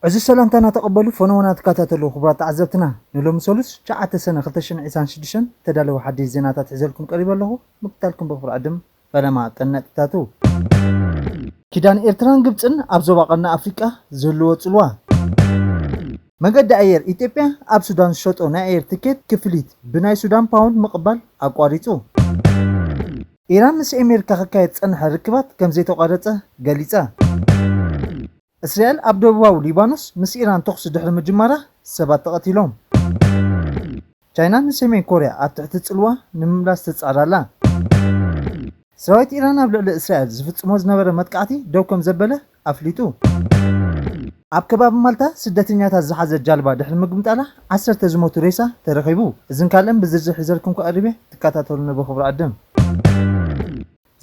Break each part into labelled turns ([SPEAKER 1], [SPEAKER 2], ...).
[SPEAKER 1] عزيز سلامتنا تقبلوا فنونات كاتاتلو خبرات عزبتنا نلوم سولس شعات سنة خلتشن عيسان شدشن تدالو حدي زيناتات عزلكم قريبا له مقتالكم بفر عدم فلما قنات تاتو كيدان إرتران قبتن أبزو باقنا أفريقيا زلوة تلوا مقاد أير إثيوبيا أب سودان شوتو نا أير تيكيت كفليت بناي سودان باوند مقبل أقواريتو إيران مس أمريكا خكايت أنح ركبات كم زيتو قارته قاليتا إسرائيل أبدوباو ليبانوس مس إيران تقصد دحر مجمرة سبات تقتلهم چاينا نسيمين كوريا أبتحت تسلوا نملاس تتسعرالا سرايت إيران أبلغ لإسرائيل زفت موز نبرا متقعتي دوكم زبلة أفليتو أب كباب مالتا سدتنيات الزحازة الجالبة دحر مقمتالا 10 تزموتو ريسا ترخيبو إذن كالم بزرزح حزركم كأربي تكاتاتولنا بخبر عدم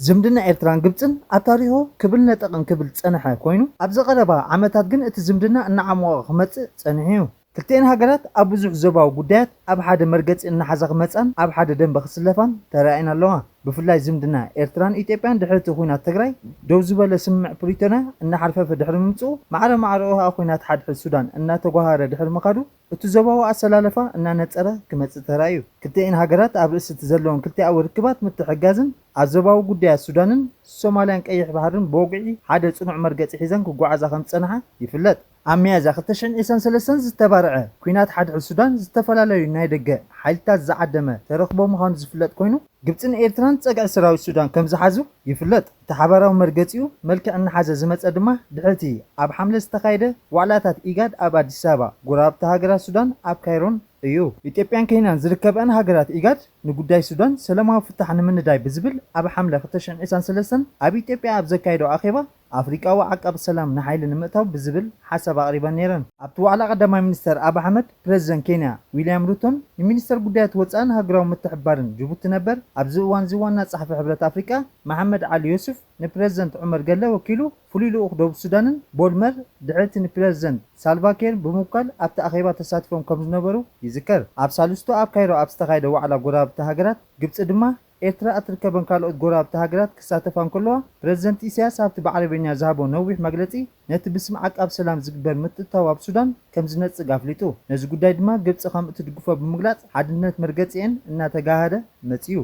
[SPEAKER 1] زمدنا إرتران قبتن أتاريهو كبلنا تقن كبل تسانحا كوينو أبزا غربا عمتات قن اتزمدنا النعمو غمت تسانحيو كلتين هاقرات أبوزح زباو قدات أب حاد مرقت إن حزاق متسان أب حاد دنبا خسلفان ترائنا اللوها بفلاي زمدنا إرتران إيتيبيان دحرت أخوينات تقراي دو زبالة سمع بريتونا إن حرفة في دحر ممتو معروها أخوينات حاد حل السودان إن تقوهارة دحر مقادو اتزباو أسلالفا إن نتسأرة كمت ترايو كلتين هاقرات أب إست تزلون كلتي أو ركبات متحقازن أزباو قديا السودانن سوماليان كأيح بحرن بوقعي حاد صنع مرقت حيزان كقوعزا خمس سنها يفلت عميازا ختشن إيسان سلسان زتبارعه كوينات حاد السودان زتفلاليو نايدقه حالتات زعدمه ترخبو مخان زفلت كوينو قبتن إيرتران تساقع سراوي السودان كم زحازو يفلت تحباراو مرقتيو ملكا أن حازا زمت أدما دحرتي أب حملة استخايدة وعلاتات إيقاد أب أديسابا قراب تهاجرا السودان أب كايرون ايو ኢትዮጵያን ከይናን ዝርከበን ሃገራት ኢጋድ ንጉዳይ ሱዳን ሰላማዊ ፍታሕ ንምንዳይ ብዝብል ኣብ ሓምለ 2023 ኣብ ኢትዮጵያ ኣብ ዘካይዶ ኣኼባ ኣፍሪቃዊ ዓቀብ ሰላም ንሓይሊ ንምእታው ብዝብል ሓሳብ ኣቕሪበን ነይረን ኣብቲ ዋዕላ ቀዳማይ ሚኒስተር ኣብ ኣሕመድ ፕሬዝደንት ኬንያ ዊልያም ሩቶን ሚኒስተር ጉዳያት ወፃኢን ሃገራዊ ምትሕብባርን ጅቡቲ ነበር ኣብዚ እዋን ዝዋና ጸሓፊ ሕብረት ኣፍሪቃ መሐመድ ዓሊ ዩሱፍ ንፕሬዝደንት ዑመር ገለ ወኪሉ ፍሉይ ልኡኽ ደቡብ ሱዳንን ቦልመር ድሕርቲ ንፕሬዝደንት ሳልቫኪር ብምውካል ኣብቲ ኣኼባ ተሳትፎም ከም ዝነበሩ ይዝከር ኣብ ሳልስቱ ኣብ ካይሮ ኣብ ዝተኻየደ ዋዕላ ጎራብቲ ሃገራት ግብፂ ድማ ኤርትራ እትርከበን ካልኦት ጎራብቲ ሃገራት ክሳተፋን ከለዋ ፕሬዝደንት ኢሳያስ ኣብቲ ብዓረብኛ ዝሃቦ ነዊሕ መግለፂ ነቲ ብስም ዓቃብ ሰላም ዝግበር ምትእትታው ኣብ ሱዳን ከም ዝነፅግ ኣፍሊጡ ነዚ ጉዳይ ድማ ግብፂ ከም እትድግፎ ብምግላፅ ሓድነት መርገፂአን እናተጋሃደ መፅዩ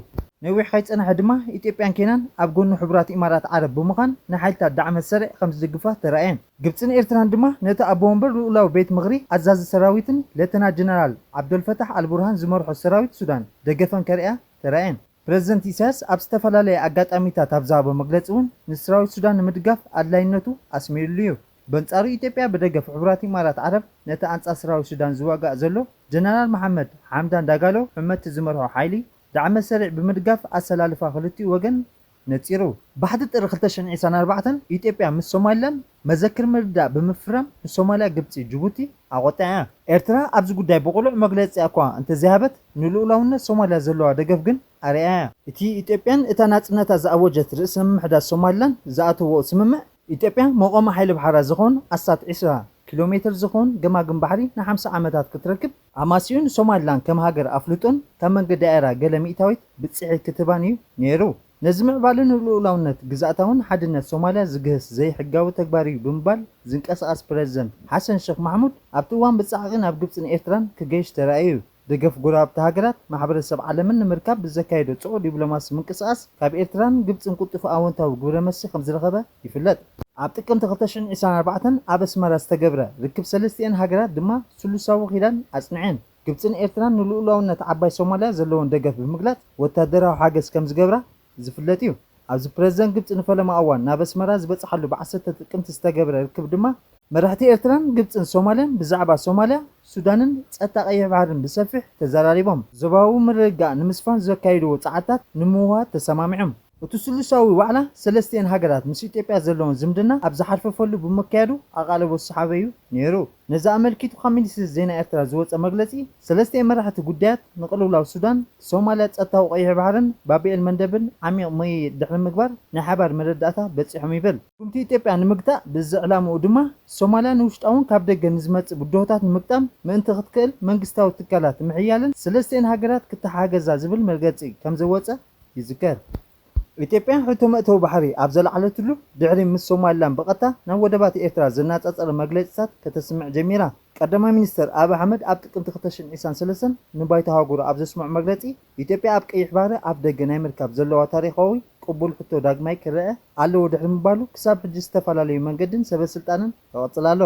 [SPEAKER 1] ነዊሕ ከይፀንሐ ድማ ኢትዮጵያን ኬንያን ኣብ ጎኑ ሕቡራት ኢማራት ዓረብ ብምዃን ንሓይልታት ዳዕመ ሰሪዕ ከም ዝድግፋ ተራእየን ግብፅን ኤርትራን ድማ ነቲ ኣቦ ወንበር ልኡላዊ ቤት ምኽሪ ኣዛዚ ሰራዊትን ሌተና ጀነራል ዓብደልፈታሕ አልቡርሃን ዝመርሖ ሰራዊት ሱዳን ደገፈን ከሪኣ ተራእየን ፕሬዝደንት ኢሳያስ ኣብ ዝተፈላለየ ኣጋጣሚታት ኣብ ዝሃቦ መግለፂ እውን ንሰራዊት ሱዳን ንምድጋፍ ኣድላይነቱ ኣስሚሩሉ እዩ በንጻሩ ኢትዮጵያ በደገፍ ሕቡራት ኢማራት ዓረብ ነቲ ኣንጻር ሰራዊት ሱዳን ዝዋጋእ ዘሎ ጀነራል መሐመድ ሓምዳን ዳጋሎ ሕመት ዝመርሖ ሓይሊ ዳዕመ ሰሪዕ ብምድጋፍ ኣሰላልፋ ክልቲኡ ወገን ነፂሩ ባሕቲ ጥሪ 2024 ኢትዮጵያ ምስ ሶማሊላንድ መዘክር ምርዳእ ብምፍራም ንሶማልያ ግብፂ ጅቡቲ ኣቆጣያ ኤርትራ ኣብዚ ጉዳይ ብቁሉዕ መግለፂ እኳ እንተዝሃበት ንልኡላውነት ሶማልያ ዘለዋ ደገፍ ግን ኣርኣያ እቲ ኢትዮጵያን እታ ናጽነታ ዝኣወጀት ርእሰ ምምሕዳር ሶማሊላንድ ዝኣተዎ ስምምዕ ኢትዮጵያ መቆማ ሓይሊ ባሕራ ዝኾኑ ኣሳት 20 ኪሎሜትር ዝኾን ገማግም ባሕሪ ን50 ዓመታት ክትረክብ ኣማሲዩን ሶማሊላንድ ከም ሃገር ኣፍልጦን ካብ መንገዲ ኣየራ ገለ ሚእታዊት ብፅሒት ክትባን እዩ ነይሩ ነዚ ምዕባልን ልኡላውነት ግዛእታውን ሓድነት ሶማልያ ዝግህስ ዘይሕጋዊ ተግባር እዩ ብምባል ዝንቀሳቐስ ፕሬዝደንት ሓሰን ሼክ ማሕሙድ ኣብቲ እዋን ብፃዕቕን ኣብ ግብፅን ኤርትራን ክገይሽ ተራእዩ ደገፍ ጎራብቲ ሃገራት ማሕበረሰብ ዓለምን ንምርካብ ብዘካየዶ ጽዑቕ ዲፕሎማሲ ምንቅስቓስ ካብ ኤርትራን ግብፅን ቁጥፉ ኣወንታዊ ግብረ መልሲ ከም ዝረኸበ ይፍለጥ ኣብ ጥቅምቲ 2024 ኣብ ኣስመራ ዝተገብረ ርክብ ሰለስቲአን ሃገራት ድማ ስሉሳዊ ኺዳን ኣጽኒዐን ግብፅን ኤርትራን ንልኡላውነት ዓባይ ሶማልያ ዘለዎን ደገፍ ብምግላጽ ወታደራዊ ሓገዝ ከም ዝገብራ ዝፍለጥ እዩ ኣብዚ ፕሬዝደንት ግብፂ ንፈለማ እዋን ናብ ኣስመራ ዝበፅሓሉ ብ10 ጥቅምቲ ዝተገብረ ርክብ ድማ መራሕቲ ኤርትራን ግብፅን ሶማልያን ብዛዕባ ሶማልያ ሱዳንን ጸጥታ ቀይሕ ባሕርን ብሰፊሕ ተዘራሪቦም ዞባዊ ምርግጋእ ንምስፋን ዘካይድዎ ጻዓታት ንምውሃድ ተሰማሚዖም እቲ ስሉሳዊ ዋዕላ ሰለስቲአን ሃገራት ምስ ኢትዮጵያ ዘለዎን ዝምድና ኣብ ዝሓልፈፈሉ ብምካየዱ ኣቓለቦ ሰሓበ እዩ ነይሩ ነዚ ኣመልኪቱ ካብ ሚኒስትሪ ዜና ኤርትራ ዝወፀ መግለፂ ሰለስቲአን መራሕቲ ጉዳያት ንቕልውላው ሱዳን ሶማልያ ጸጥታዊ ቀይሕ ባሕርን ባቢኤል መንደብን ዓሚቕ መይይጥ ድሕሪ ምግባር ናይ ሓባር መረዳእታ በፂሖም ይብል ኩምቲ ኢትዮጵያ ንምግታእ ብዝዕላምኡ ድማ ሶማልያ ንውሽጣውን ካብ ደገ ንዝመፅእ ብድሆታት ንምግጣም ምእንቲ ክትክእል መንግስታዊ ትካላት ምሕያልን ሰለስቲአን ሃገራት ክተሓገዛ ዝብል መግለፂ ከም ዘወፀ ይዝከር ኢትዮጵያ ሕቶ መእተዊ ባሕሪ ኣብ ዘለዓለትሉ ድሕሪ ምስ ሶማሊላንድ በቐታ ናብ ወደባት ኤርትራ ዝናጻጸረ መግለፂታት ከተስምዕ ጀሚራ። ቀዳማይ ሚኒስተር አብይ አሕመድ ኣብ ጥቅምቲ 2023 ንባይታ ሃገሩ ኣብ ዘስምዑ መግለፂ ኢትዮጵያ ኣብ ቀይሕ ባህሪ ኣብ ደገ ናይ ምርካብ ዘለዋ ታሪኻዊ ቅቡል ሕቶ ዳግማይ ክረአ ኣለዎ ድሕሪ ምባሉ ክሳብ ሕጂ ዝተፈላለዩ መንገድን ሰበስልጣንን ይቐጽል ኣሎ።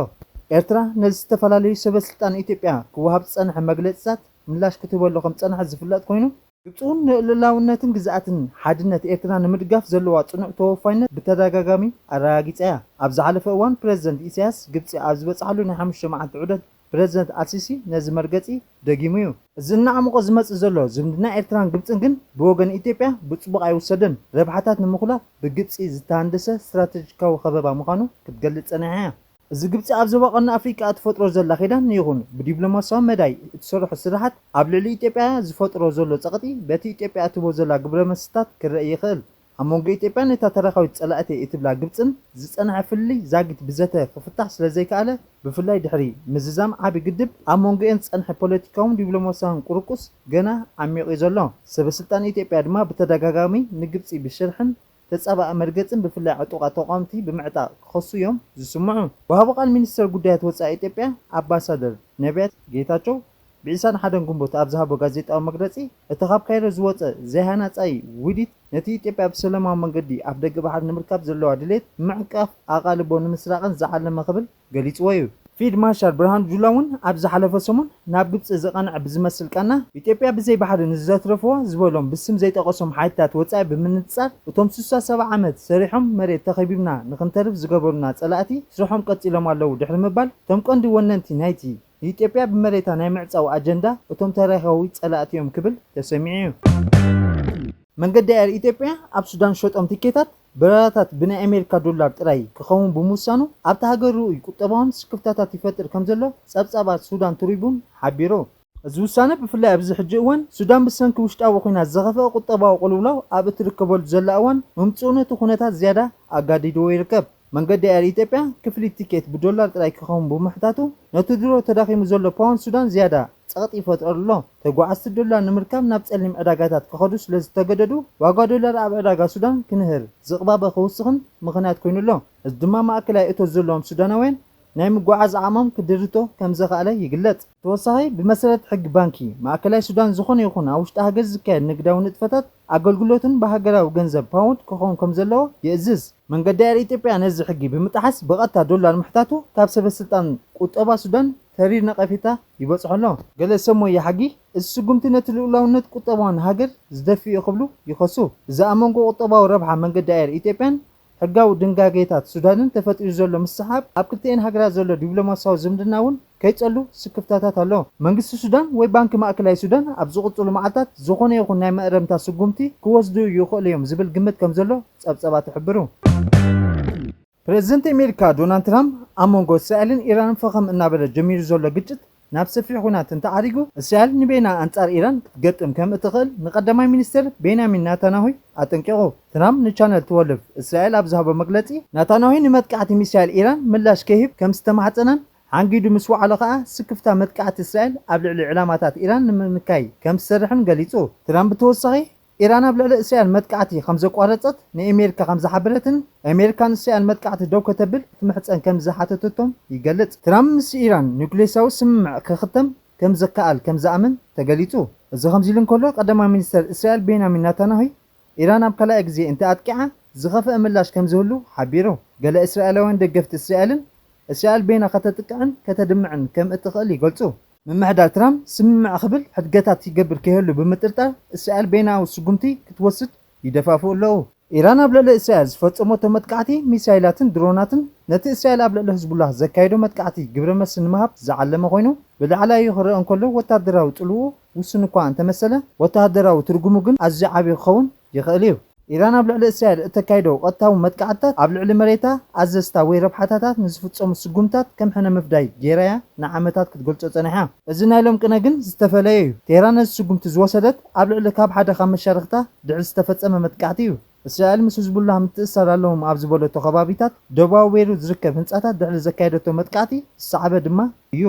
[SPEAKER 1] ኤርትራ ነዚ ዝተፈላለዩ ሰበስልጣን ኢትዮጵያ ክወሃብ ዝጸንሐ መግለፂታት ምላሽ ክትበሎ ከም ዝጸንሐ ዝፍለጥ ኮይኑ ግብፅን ልዕላውነትን ግዝኣትን ሓድነት ኤርትራ ንምድጋፍ ዘለዋ ጽኑዕ ተወፋይነት ብተደጋጋሚ ኣረጋጊጻ እያ። ኣብ ዝሓለፈ እዋን ፕረዚደንት ኢሳያስ ግብፂ ኣብ ዝበፅሓሉ ናይ 5 መዓልቲ ዑደት ፕረዚደንት አልሲሲ ነዚ መርገፂ ደጊሙ እዩ። እዚ እናዓምቆ ዝመፅእ ዘሎ ዝምድና ኤርትራን ግብፅን ግን ብወገን ኢትዮጵያ ብፅቡቅ ኣይውሰድን። ረብሓታት ንምኽላፍ ብግብፂ ዝተሃንደሰ ስትራቴጂካዊ ከበባ ምዃኑ ክትገልጽ ጸኒሓ እያ። እዚ ግብፂ ኣብ ዞባ ቀርኒ ኣፍሪቃ እትፈጥሮ ዘላ ኺዳን ይኹን ብዲፕሎማስያዊ መዳይ እትሰርሖ ስራሓት ኣብ ልዕሊ ኢትዮጵያ ዝፈጥሮ ዘሎ ጸቕጢ በቲ ኢትዮጵያ እትቦ ዘላ ግብረ መስታት ክረአ ይኽእል። ኣብ መንጎ ኢትዮጵያ ነታ ተራኻዊት ጸላእቲ እትብላ ግብፅን ዝጸንሐ ፍልይ ዛጊት ብዘተ ክፍታሕ ስለ ዘይከኣለ ብፍላይ ድሕሪ ምዝዛም ዓብዪ ግድብ ኣብ መንጎአን ዝጸንሐ ፖለቲካውን ዲፕሎማስያውን ቁርቁስ ገና ዓሚቑ እዩ ዘሎ። ሰበስልጣን ኢትዮጵያ ድማ ብተደጋጋሚ ንግብፂ ብሽርሕን ተጻባእ መርገጽን ብፍላይ ዕጡቃት ተቋምቲ ብምዕጣቕ ክኸሱ እዮም ዝስምዑ። ወሃቢ ቃል ሚኒስትር ጉዳያት ወጻኢ ኢትዮጵያ ኣምባሳደር ነቢያት ጌታቸው ብ21 ግንቦት ኣብ ዝሃቦ ጋዜጣዊ መግለጺ እቲ ካብ ካይሮ ዝወፀ ዘይሃናጻይ ውዲት ነቲ ኢትዮጵያ ብሰላማዊ መንገዲ ኣብ ደገ ባሕሪ ንምርካብ ዘለዋ ድሌት ምዕቃፍ ኣቓልቦ ንምስራቅን ዝዓለመ ክብል ገሊጽዎ እዩ። ፊልድ ማርሻል ብርሃኑ ጁላ እውን ኣብ ዝሓለፈ ሰሙን ናብ ግብፂ ዝቐንዕ ብዝመስል ቃና ኢትዮጵያ ብዘይ ባሕሪ ንዘትረፍዋ ዝበሎም ብስም ዘይጠቐሶም ሓይልታት ወጻኢ ብምንጻር እቶም 67 ዓመት ሰሪሖም መሬት ተኸቢብና ንኽንተርፍ ዝገበሩና ጸላእቲ ስርሖም ቀፂሎም ኣለዉ ድሕሪ ምባል እቶም ቀንዲ ወነንቲ ናይቲ ኢትዮጵያ ብመሬታ ናይ ምዕጻው ኣጀንዳ እቶም ታሪኻዊ ጸላእቲ እዮም ክብል ተሰሚዑ እዩ። መንገዲ ኣየር ኢትዮጵያ ኣብ ሱዳን ሸጦም ቲኬታት በረራታት ብናይ ኣሜሪካ ዶላር ጥራይ ክኸውን ብምውሳኑ ኣብቲ ሃገር ርኡይ ቁጠባውን ስክፍታታት ይፈጥር ከም ዘሎ ጸብጻባት ሱዳን ትሪቡን ሓቢሩ። እዚ ውሳነ ብፍላይ ኣብዚ ሕጂ እዋን ሱዳን ብሰንኪ ውሽጣዊ ኩናት ዘኸፍአ ቁጠባዊ ቁልውላው ኣብ እትርከበሉ ዘላ እዋን ምምጽኡ ነቲ ኩነታት ዝያዳ ኣጋዲድዎ ይርከብ። መንገዲ ኣየር ኢትዮጵያ ክፍሊት ቲኬት ብዶላር ጥራይ ክኸውን ብምሕታቱ ነቲ ድሮ ተዳኺሙ ዘሎ ፓውንድ ሱዳን ዝያዳ ጸቕጢ ይፈጥረሉ። ተጓዓዝቲ ዶላር ንምርካብ ናብ ጸሊም ዕዳጋታት ክኸዱ ስለ ዝተገደዱ ዋጋ ዶላር ኣብ ዕዳጋ ሱዳን ክንህር ዝቕባበ ክውስኽን ምኽንያት ኮይኑሎ። እዚ ድማ ማእከላይ እቶት ዘለዎም ሱዳናውያን ናይ ምጓዓዝ ዓቕሞም ክድርቶ ከም ዘኽኣለ ይግለጽ። ተወሳኺ ብመሰረት ሕጊ ባንኪ ማእከላይ ሱዳን ዝኾነ ይኹን ኣብ ውሽጢ ሃገር ዝካየድ ንግዳዊ ንጥፈታት ኣገልግሎትን ብሃገራዊ ገንዘብ ፓውንድ ክኸውን ከም ዘለዎ ይእዝዝ። መንገዲ ኣየር ኢትዮጵያ ነዚ ሕጊ ብምጥሓስ በቐጥታ ዶላር ምሕታቱ ካብ ሰበስልጣን ቁጠባ ሱዳን ተሪር ነቐፌታ ይበጽሖሎ። ገለ ሰሞያ ሓጊ እዚ ስጉምቲ ነቲ ልኡላውነት ቁጠባውን ሃገር ዝደፍእ ክብሉ ይኸሱ። እዚ ኣብ መንጎ ቁጠባዊ ረብሓ መንገዲ ኣየር ኢትዮጵያን ሕጋዊ ድንጋጌታት ሱዳንን ተፈጢሩ ዘሎ ምስሓብ ኣብ ክልቲአን ሃገራት ዘሎ ዲፕሎማስያዊ ዝምድና እውን ከይጸሉ ስክፍታታት ኣሎ። መንግስቲ ሱዳን ወይ ባንኪ ማእከላይ ሱዳን ኣብ ዝቕጽሉ መዓልታት ዝኾነ ይኹን ናይ መእረምታ ስጉምቲ ክወስዱ ይኽእሉ እዮም ዝብል ግምት ከም ዘሎ ጸብጸባት ይሕብሩ። ፕረዚደንት ኣሜሪካ ዶናልድ ትራምፕ ኣብ መንጎ እስራኤልን ኢራንን ፈኸም እናበለ ጀሚሩ ዘሎ ግጭት ናብ ሰፊሕ ኩናት እንተዓሪጉ እስራኤል ንቤና ኣንጻር ኢራን ክትገጥም ከም እትኽእል ንቀዳማይ ሚኒስትር ቤንያሚን ናታንያሁ ኣጠንቂቑ። ትራምፕ ንቻነል 12 እስራኤል ኣብ ዝሃቦ መግለጺ ናታንያሁ ንመጥቃዕቲ ሚሳኤል ኢራን ምላሽ ከይህብ ከም ዝተማሕፀነን ሓንጊዱ ምስ ወዓሎ ከዓ ስክፍታ መጥቃዕቲ እስራኤል ኣብ ልዕሊ ዕላማታት ኢራን ንምንካይ ከም ዝሰርሕን ገሊጹ። ትራምፕ ብተወሳኺ ኢራን ኣብ ልዕሊ እስራኤል መጥቃዕቲ ከም ዘቋረፀት ንኣሜሪካ ከም ዝሓበረትን ኣሜሪካን እስራኤል መጥቃዕቲ ደው ከተብል ክትምሕፀን ከም ዝሓተተቶም ይገልጽ። ትራምፕ ምስ ኢራን ኒውክሌሳዊ ስምምዕ ክኽተም ከም ዝከኣል ከም ዝኣምን ተገሊጹ። እዚ ከምዚ ኢሉ እንከሎ ቀዳማይ ሚኒስትር እስራኤል ቤንያሚን ናታንያሁ ኢራን ኣብ ካልኣይ ግዜ እንተኣጥቂዓ ዝኸፍአ ምላሽ ከም ዝህሉ ሓቢሩ። ገለ እስራኤላውያን ደገፍቲ እስራኤልን እስራኤል ቤና ከተጥቅዕን ከተድምዕን ከም እትኽእል ይገልጹ። ምምሕዳር ትራምፕ ስምምዕ ክብል ሕድገታት ይገብር ከይህሉ ብምጥርጣር እስራኤል ቤናዊ ስጉምቲ ክትወስድ ይደፋፍኡ ኣለዉ። ኢራን ኣብ ልዕሊ እስራኤል ዝፈጸሞቶ መጥቃዕቲ ሚሳይላትን ድሮናትን ነቲ እስራኤል ኣብ ልዕሊ ህዝቡላህ ዘካየዶ መጥቃዕቲ ግብረ መልሲ ንምሃብ ዝዓለመ ኮይኑ ብላዕላዩ ክረአ እንከሎ ወታደራዊ ጥልኡ ውሱን እኳ እንተመሰለ ወታደራዊ ትርጉሙ ግን ኣዝዩ ዓብዪ ክኸውን ይኽእል እዩ። ኢራን ኣብ ልዕሊ እስራኤል እተካይዶ ቀጥታዊ መጥቃዕትታት ኣብ ልዕሊ መሬታ ኣዘዝታ ወይ ረብሓታት ንዝፍጸሙ ስጉምታት ከም ሕነ ምፍዳይ ጌራያ ንዓመታት ክትገልጾ ጸኒሓ። እዚ ናይ ሎም ቅነ ግን ዝተፈለየ እዩ። ቴህራን ነዚ ስጉምቲ ዝወሰደት ኣብ ልዕሊ ካብ ሓደ ካብ መሻርክታ ድሕሪ ዝተፈጸመ መጥቃዕቲ እዩ። እስራኤል ምስ ህዝቡላህ ምትእስሳር ኣለዎም ኣብ ዝበለቶ ከባቢታት ደቡባዊ ቤይሩት ዝርከብ ህንጻታት ድሕሪ ዘካየደቶ መጥቃዕቲ ዝሰዕበ ድማ እዩ።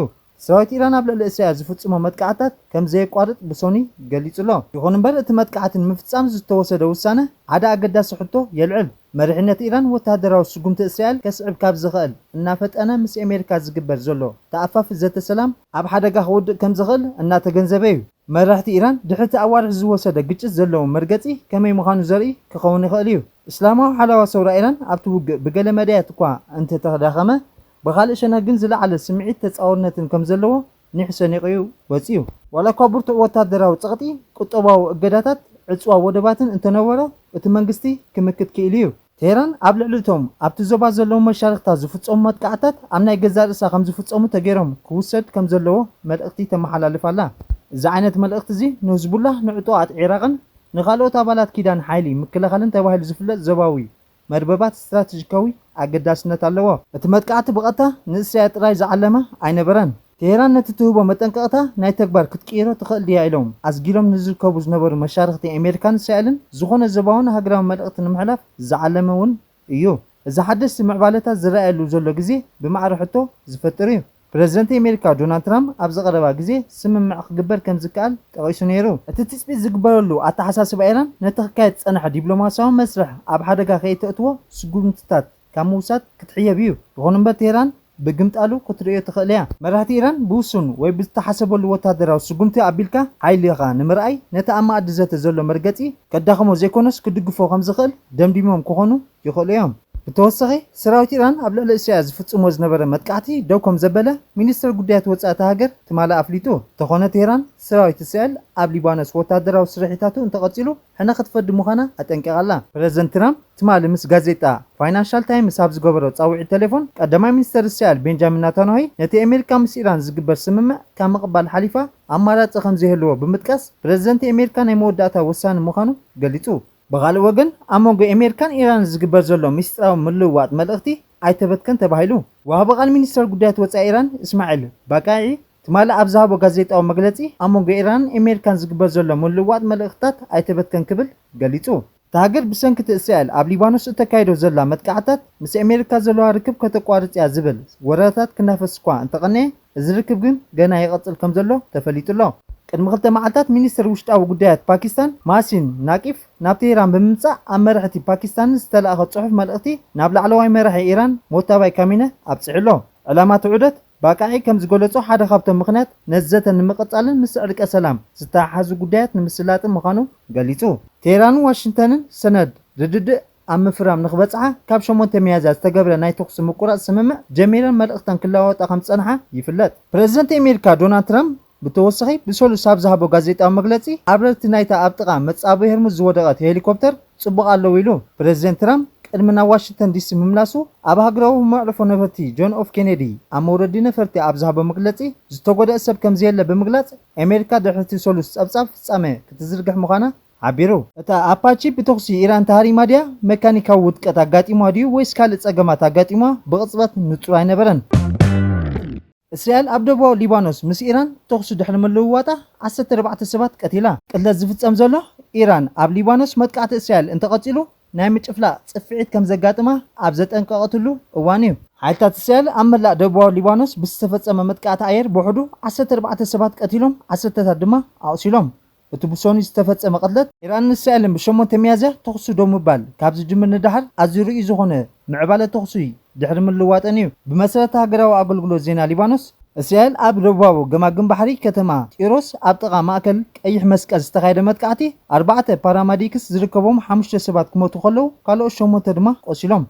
[SPEAKER 1] ሰራዊት ኢራን ኣብ ልዕሊ እስራኤል ዝፍጽሞ መጥቃዕታት ከም ዘየቋርጥ ብሶኒ ገሊጹ ኣሎ። ይኹን እምበር እቲ መጥቃዕቲ ንምፍጻም ዝተወሰደ ውሳነ ሓደ ኣገዳሲ ሕቶ የልዕል። መሪሕነት ኢራን ወተሃደራዊ ስጉምቲ እስራኤል ከስዕብ ካብ ዝኽእል እናፈጠነ ምስ ኣሜሪካ ዝግበር ዘሎ ተኣፋፍ ዘተ ሰላም ኣብ ሓደጋ ክውድቕ ከም ዝኽእል እናተገንዘበ እዩ። መራሕቲ ኢራን ድሕርቲ ኣዋርሒ ዝወሰደ ግጭት ዘለዎ መርገጺ ከመይ ምዃኑ ዘርኢ ክኸውን ይኽእል እዩ። እስላማዊ ሓለዋ ሰውራ ኢራን ኣብቲ ውግእ ብገለ መድያት እኳ እንተተዳኸመ ብኻልእ ሸነኽ ግን ዝለዓለ ስምዒት ተጻዋርነትን ከም ዘለዎ ንሕሰኒቑ ወፂኡ። ዋላ እኳ ብርቱዕ ወታደራዊ ፀቕጢ ቁጠባዊ እገዳታት ዕፅዋ ወደባትን እንተነበሮ እቲ መንግስቲ ክምክት ክኢሉ እዩ። ቴህራን ኣብ ልዕሊ እቶም ኣብቲ ዞባ ዘለዉ መሻርክታት ዝፍጸሙ መጥቃዕታት ኣብ ናይ ገዛ ርእሳ ከም ዝፍጸሙ ተገይሮም ክውሰድ ከም ዘለዎ መልእኽቲ ተመሓላልፍ ኣላ። እዚ ዓይነት መልእኽቲ እዚ ንህዝቡላህ ንዕጡቓት ዒራቅን ንኻልኦት ኣባላት ኪዳን ሓይሊ ምክልኻልን ተባሂሉ ዝፍለጥ ዞባዊ መርበባት ስትራቴጂካዊ ኣገዳስነት ኣለዎ። እቲ መጥቃዕቲ ብቐጥታ ንእስራኤል ጥራይ ዝዓለመ ኣይነበረን። ቴህራን ነቲ ትህቦ መጠንቀቕታ ናይ ተግባር ክትቅይሮ ትኽእል ድያ ኢሎም ኣስጊሎም ንዝርከቡ ዝነበሩ መሻርክቲ ኣሜሪካን እስራኤልን ዝኾነ ዞባውን ሃገራዊ መልእኽቲ ንምሕላፍ ዝዓለመ እውን እዩ። እዚ ሓደስቲ ምዕባለታት ዝረኣየሉ ዘሎ ግዜ ብማዕረ ሕቶ ዝፈጥር እዩ። ፕሬዚደንት ኣሜሪካ ዶናልድ ትራምፕ ኣብ ዝቐረባ ግዜ ስምምዕ ክግበር ከም ዝከኣል ጠቒሱ ነይሩ። እቲ ትፅቢት ዝግበረሉ ኣተሓሳስባ ኢራን ነቲ ክካየድ ዝጸንሐ ዲፕሎማስያዊ መስርሕ ኣብ ሓደጋ ከይተእትዎ ስጉምትታት ካብ ምውሳድ ክትሕየብ እዩ። ይኹን እምበር ቴህራን ብግምጣሉ ክትርእዮ ትኽእል እያ። መራሕቲ ኢራን ብውሱን ወይ ብዝተሓሰበሉ ወታደራዊ ስጉምቲ ኣቢልካ ሓይልኻ ንምርኣይ ነቲ ኣብ ማእዲ ዘተ ዘሎ መርገጺ ከዳኸሞ ዘይኮነስ ክድግፎ ከም ዝኽእል ደምዲሞም ክኾኑ ይኽእሉ እዮም። ብተወሳኺ ሰራዊት ኢራን ኣብ ልዕሊ እስራኤል ዝፍጽሞ ዝነበረ መጥቃዕቲ ደው ከም ዘበለ ሚኒስትር ጉዳያት ወጻኢ ሃገር ትማልእ ኣፍሊጡ። እንተኾነ ቴህራን ሰራዊት እስራኤል ኣብ ሊባኖስ ወታደራዊ ስርሒታቱ እንተቐፂሉ ሕነ ክትፈዲ ምዃና ኣጠንቂቓላ። ፕሬዚደንት ትራምፕ ትማሊ ምስ ጋዜጣ ፋይናንሻል ታይምስ ኣብ ዝገበሮ ጻውዒት ቴሌፎን ቀዳማይ ሚኒስትር እስራኤል ቤንጃሚን ኔታንያሁ ነቲ ኣሜሪካ ምስ ኢራን ዝግበር ስምምዕ ካብ ምቕባል ሓሊፋ ኣማራፂ ከም ዘይህልዎ ብምጥቃስ ፕሬዚደንት ኣሜሪካ ናይ መወዳእታ ወሳኒ ምዃኑ ገሊጹ። በኻልእ ወገን ኣብ መንጎ ኣሜሪካን ኢራን ዝግበር ዘሎ ሚስጥራዊ ምልውዋጥ መልእኽቲ ኣይተበትከን ተባሂሉ። ዋሃቢ ቃል ሚኒስትር ጉዳያት ወጻኢ ኢራን እስማዒል ባቃዒ ትማሊ ኣብ ዝሃቦ ጋዜጣዊ መግለጺ ኣብ መንጎ ኢራንን ኣሜሪካን ዝግበር ዘሎ ምልውዋጥ መልእኽትታት ኣይተበትከን ክብል ገሊጹ። እታ ሃገር ብሰንኪ እስራኤል ኣብ ሊባኖስ እተካይዶ ዘላ መጥቃዕታት ምስ ኣሜሪካ ዘለዋ ርክብ ከተቋርጽ እያ ዝብል ወረታት ክናፈስ እኳ እንተቐነየ እዚ ርክብ ግን ገና ይቐጽል ከም ዘሎ ተፈሊጡ ኣሎ። ቅድሚ 2 መዓልታት ሚኒስትር ውሽጣዊ ጉዳያት ፓኪስታን ማሲን ናቂፍ ናብ ቴህራን ብምምጻእ ኣብ መራሕቲ ፓኪስታንን ዝተለኣኸ ጽሑፍ መልእኽቲ ናብ ላዕለዋይ መራሒ ኢራን ሞታባይ ካሚነ ኣብጽዕሎ። ዕላማ እቲ ዑደት ባቃዒ ከም ዝገለጾ ሓደ ካብቶም ምኽንያት ነቲ ዘተ ንምቕጻልን ምስ ዕርቀ ሰላም ዝተሓሓዙ ጉዳያት ንምስላጥን ምዃኑ ገሊጹ። ቴህራንን ዋሽንግተንን ሰነድ ርድድእ ኣብ ምፍራም ንኽበጽሓ ካብ 8 ሚያዝያ ዝተገብረ ናይ ተኹሲ ምቁራጽ ስምምዕ ጀሚረን መልእኽተን ክለዋወጣ ከም ዝጸንሓ ይፍለጥ። ፕሬዚደንት ኣሜሪካ ዶናልድ ትራምፕ ብተወሳኺ ብሰሉስ ኣብ ዝሃቦ ጋዜጣዊ መግለጺ ኣብ ረድቲ ናይታ ኣብ ጥቓ መጻበዪ ሄርሙዝ ዝወደቐት ሄሊኮፕተር ጽቡቕ ኣለዉ ኢሉ። ፕሬዚደንት ትራምፕ ቅድሚ ናብ ዋሽንግተን ዲሲ ምምላሱ ኣብ ሃገራዊ መዕርፎ ነፈርቲ ጆን ኤፍ ኬኔዲ ኣብ መውረዲ ነፈርቲ ኣብ ዝሃቦ መግለጺ ዝተጎድአ ሰብ ከም ዘየለ ብምግላጽ ኣሜሪካ ድሕርቲ ሰሉስ ጸብጻብ ፍጻመ ክትዝርግሕ ምዃና ዓቢሩ። እታ ኣፓቺ ብተኹሲ ኢራን ተሃሪማ ድያ ሜካኒካዊ ውድቀት ኣጋጢሟ ድዩ ወይስ ካልእ ጸገማት ኣጋጢሟ ብቕጽበት ንጹር ኣይነበረን። እስራኤል ኣብ ደቡባዊ ሊባኖስ ምስ ኢራን ተኹሲ ድሕሪ ምልውዋጣ 14 ሰባት ቀቲላ። ቅልለት ዝፍጸም ዘሎ ኢራን ኣብ ሊባኖስ መጥቃዕቲ እስራኤል እንተቐፂሉ ናይ ምጭፍላቕ ጽፍዒት ከም ዘጋጥማ ኣብ ዘጠንቀቐትሉ እዋን እዩ። ሓይልታት እስራኤል ኣብ መላእ ደቡባዊ ሊባኖስ ብዝተፈጸመ መጥቃዕቲ ኣየር ብውሕዱ 14 ሰባት ቀቲሎም 10ታት ድማ ኣቑሲሎም። እቲ ብሶኒ ዝተፈጸመ ቅትለት ኢራንን እስራኤልን ብ8 ሚያዝያ ተኹሲ ደው ምባል ካብ ዝጅምር ንዳሕር ኣዝዩ ርኡይ ዝኾነ ምዕባለ ተኹሲ ድሕሪ ምልውዋጥን እዩ። ብመሰረት ሃገራዊ ኣገልግሎት ዜና ሊባኖስ እስራኤል ኣብ ደቡባዊ ገማግም ባሕሪ ከተማ ጢሮስ ኣብ ጥቓ ማእከል ቀይሕ መስቀል ዝተኻየደ መጥቃዕቲ 4 ፓራማዲክስ ዝርከቦም 5 ሰባት ክሞቱ ከለዉ ካልኦት 8 ድማ ቆሲሎም።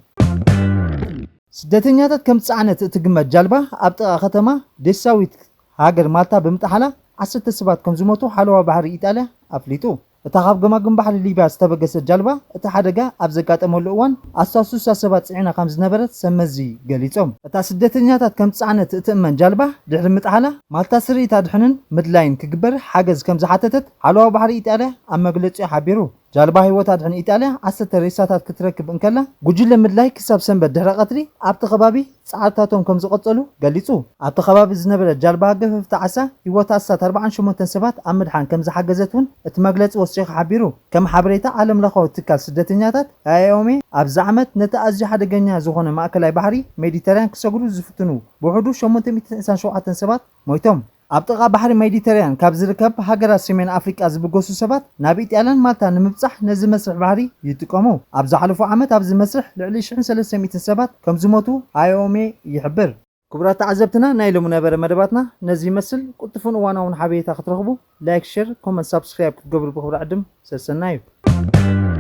[SPEAKER 1] ስደተኛታት ከም ጻዕነት እትግመት ጃልባ ኣብ ጥቓ ከተማ ደሳዊት ሃገር ማልታ ብምጥሓላ 10 ሰባት ከም ዝሞቱ ሓለዋ ባሕሪ ኢጣልያ ኣፍሊጡ። እታ ካብ ገማግም ባሕሪ ሊብያ ዝተበገሰት ጃልባ እቲ ሓደጋ ኣብ ዘጋጠመሉ እዋን 16 ሰባት ጽዒና ከም ዝነበረት ሰመዚ ገሊጾም። እታ ስደተኛታት ከም ጻዕነት እትእመን ጃልባ ድሕሪ ምጥሓላ ማልታ ስርኢት ኣድሕንን ምድላይን ክግበር ሓገዝ ከም ዝሓተተት ሓለዋ ባሕሪ ኢጣልያ ኣብ መግለጺ ሓቢሩ። ጃልባ ህይወት አድሕን ኢጣልያ 10 ሬሳታት ክትረክብ እንከላ ጉጅለ ምድላይ ክሳብ ሰንበት ድሕረ ቀትሪ ኣብቲ ከባቢ ጻዕርታቶም ከም ዝቐጸሉ ገሊጹ። ኣብቲ ከባቢ ዝነበረ ጃልባ ገፈፍቲ ዓሳ ህይወት 48 ሰባት ኣብ ምድሓን ከም ዝሓገዘትን እቲ መግለጺ ወሲኹ ሓቢሩ። ከም ሓበሬታ ዓለም ለኻዊ ትካል ስደተኛታት IOM ኣብዚ ዓመት ነቲ ኣዝዩ ሓደገኛ ዝኾነ ማእከላይ ባሕሪ ሜዲተርያን ክሰግሩ ዝፍትኑ ብውሕዱ 827 ሰባት ሞይቶም። ኣብ ጥቓ ባሕሪ ሜዲተርያን ካብ ዝርከብ ሃገራት ሰሜን ኣፍሪቃ ዝብገሱ ሰባት ናብ ኢጣልያን ማልታን ንምብጻሕ ነዚ መስርሕ ባሕሪ ይጥቀሙ። ኣብ ዝሓለፈ ዓመት ኣብዚ መስርሕ ልዕሊ 1300 ሰባት ከም ዝሞቱ IOM ይሕብር። ክቡራት ተዓዘብትና ናይ ሎሚ ነበረ መደባትና ነዚ ይመስል። ቁጥፉን እዋናውን ሓበሬታ ክትረኽቡ ላይክ፣ ሼር፣ ኮመንት፣ ሳብስክራይብ ክትገብሩ ብኽብሪ ዕድም ሰሰና እዩ።